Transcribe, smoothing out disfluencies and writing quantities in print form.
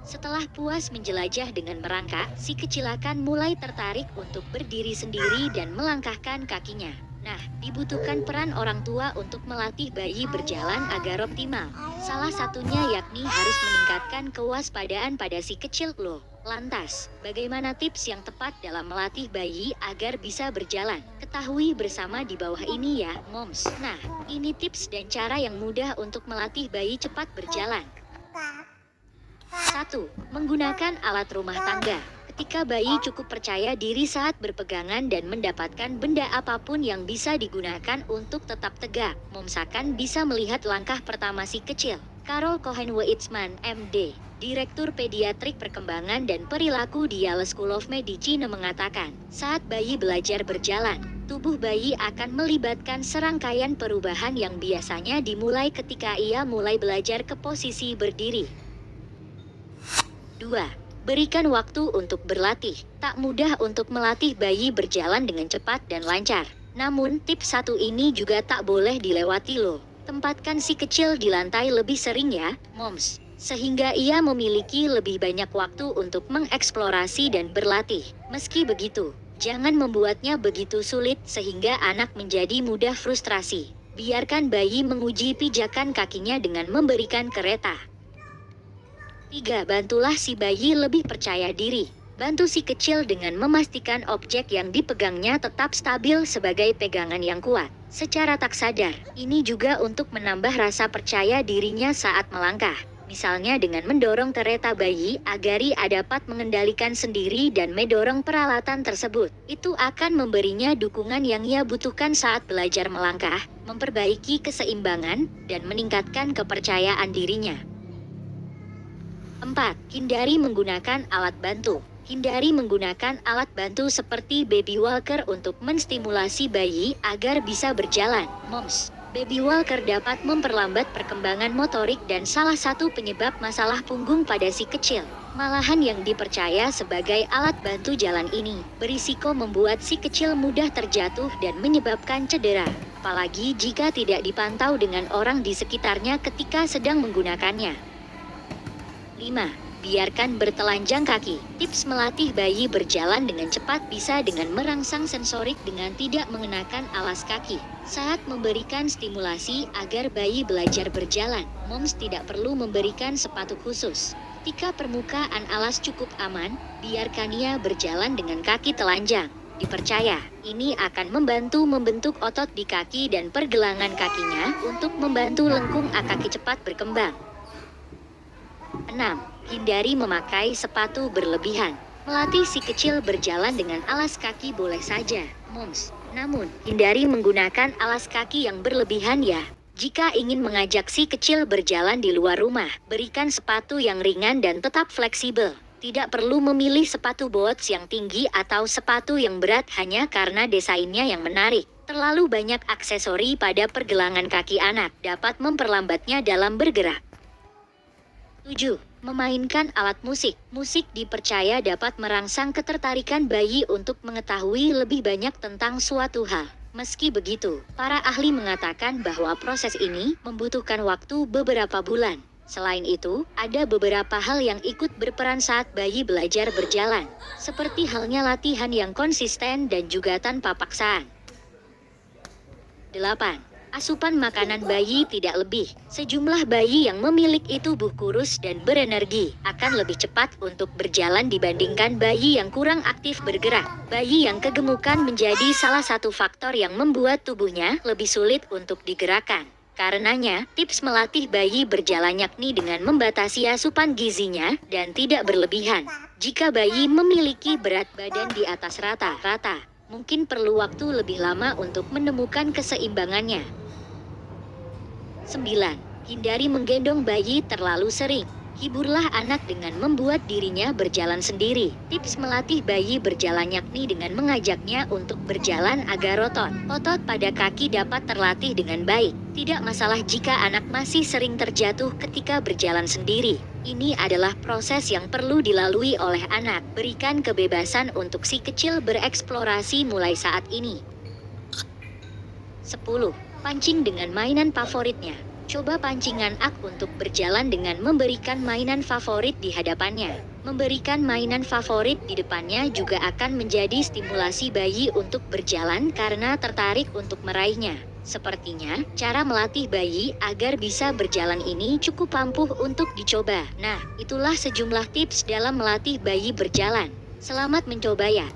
Setelah puas menjelajah dengan merangkak, si kecil akan mulai tertarik untuk berdiri sendiri dan melangkahkan kakinya. Nah, dibutuhkan peran orang tua untuk melatih bayi berjalan agar optimal. Salah satunya yakni harus meningkatkan kewaspadaan pada si kecil loh. Lantas, bagaimana tips yang tepat dalam melatih bayi agar bisa berjalan? Ketahui bersama di bawah ini ya, moms. Nah, ini tips dan cara yang mudah untuk melatih bayi cepat berjalan. 1. Menggunakan alat rumah tangga. Ketika bayi cukup percaya diri saat berpegangan dan mendapatkan benda apapun yang bisa digunakan untuk tetap tegak, moms akan bisa melihat langkah pertama si kecil. Carol Cohen-Weitzman, MD, Direktur Pediatrik Perkembangan dan Perilaku di Yale School of Medicine mengatakan, saat bayi belajar berjalan, tubuh bayi akan melibatkan serangkaian perubahan yang biasanya dimulai ketika ia mulai belajar ke posisi berdiri. 2. Berikan waktu untuk berlatih. Tak mudah untuk melatih bayi berjalan dengan cepat dan lancar. Namun, tips satu ini juga tak boleh dilewati loh. Tempatkan si kecil di lantai lebih sering ya, moms. Sehingga ia memiliki lebih banyak waktu untuk mengeksplorasi dan berlatih. Meski begitu, jangan membuatnya begitu sulit sehingga anak menjadi mudah frustrasi. Biarkan bayi menguji pijakan kakinya dengan memberikan kereta. 3. Bantulah si bayi lebih percaya diri. Bantu si kecil dengan memastikan objek yang dipegangnya tetap stabil sebagai pegangan yang kuat. Secara tak sadar, ini juga untuk menambah rasa percaya dirinya saat melangkah. Misalnya dengan mendorong kereta bayi agar ia dapat mengendalikan sendiri dan mendorong peralatan tersebut. Itu akan memberinya dukungan yang ia butuhkan saat belajar melangkah, memperbaiki keseimbangan, dan meningkatkan kepercayaan dirinya. 4. Hindari menggunakan alat bantu. Hindari menggunakan alat bantu seperti baby walker untuk menstimulasi bayi agar bisa berjalan. Moms, baby walker dapat memperlambat perkembangan motorik dan salah satu penyebab masalah punggung pada si kecil. Malahan yang dipercaya sebagai alat bantu jalan ini berisiko membuat si kecil mudah terjatuh dan menyebabkan cedera. Apalagi jika tidak dipantau dengan orang di sekitarnya ketika sedang menggunakannya. 5. Biarkan bertelanjang kaki. Tips melatih bayi berjalan dengan cepat bisa dengan merangsang sensorik dengan tidak mengenakan alas kaki. Saat memberikan stimulasi agar bayi belajar berjalan, moms tidak perlu memberikan sepatu khusus. Ketika permukaan alas cukup aman, biarkan ia berjalan dengan kaki telanjang. Dipercaya, ini akan membantu membentuk otot di kaki dan pergelangan kakinya untuk membantu lengkung kaki cepat berkembang. 6. Hindari memakai sepatu berlebihan. Melatih si kecil berjalan dengan alas kaki boleh saja, moms. Namun, hindari menggunakan alas kaki yang berlebihan ya. Jika ingin mengajak si kecil berjalan di luar rumah, berikan sepatu yang ringan dan tetap fleksibel. Tidak perlu memilih sepatu boots yang tinggi atau sepatu yang berat hanya karena desainnya yang menarik. Terlalu banyak aksesori pada pergelangan kaki anak dapat memperlambatnya dalam bergerak. 7. Memainkan alat musik. Musik dipercaya dapat merangsang ketertarikan bayi untuk mengetahui lebih banyak tentang suatu hal. Meski begitu, para ahli mengatakan bahwa proses ini membutuhkan waktu beberapa bulan. Selain itu, ada beberapa hal yang ikut berperan saat bayi belajar berjalan, seperti halnya latihan yang konsisten dan juga tanpa paksaan. 8. Asupan makanan bayi tidak lebih. Sejumlah bayi yang memiliki tubuh kurus dan berenergi akan lebih cepat untuk berjalan dibandingkan bayi yang kurang aktif bergerak. Bayi yang kegemukan menjadi salah satu faktor yang membuat tubuhnya lebih sulit untuk digerakkan. Karenanya, tips melatih bayi berjalan yakni dengan membatasi asupan gizinya dan tidak berlebihan. Jika bayi memiliki berat badan di atas rata-rata, mungkin perlu waktu lebih lama untuk menemukan keseimbangannya. 9. Hindari menggendong bayi terlalu sering. Hiburlah anak dengan membuat dirinya berjalan sendiri. Tips melatih bayi berjalan yakni dengan mengajaknya untuk berjalan agar otot pada kaki dapat terlatih dengan baik. Tidak masalah jika anak masih sering terjatuh ketika berjalan sendiri. Ini adalah proses yang perlu dilalui oleh anak. Berikan kebebasan untuk si kecil bereksplorasi mulai saat ini. 10. Pancing dengan mainan favoritnya. Coba pancingan ak untuk berjalan dengan memberikan mainan favorit di hadapannya. Memberikan mainan favorit di depannya juga akan menjadi stimulasi bayi untuk berjalan karena tertarik untuk meraihnya. Sepertinya, cara melatih bayi agar bisa berjalan ini cukup ampuh untuk dicoba. Nah, itulah sejumlah tips dalam melatih bayi berjalan. Selamat mencoba ya.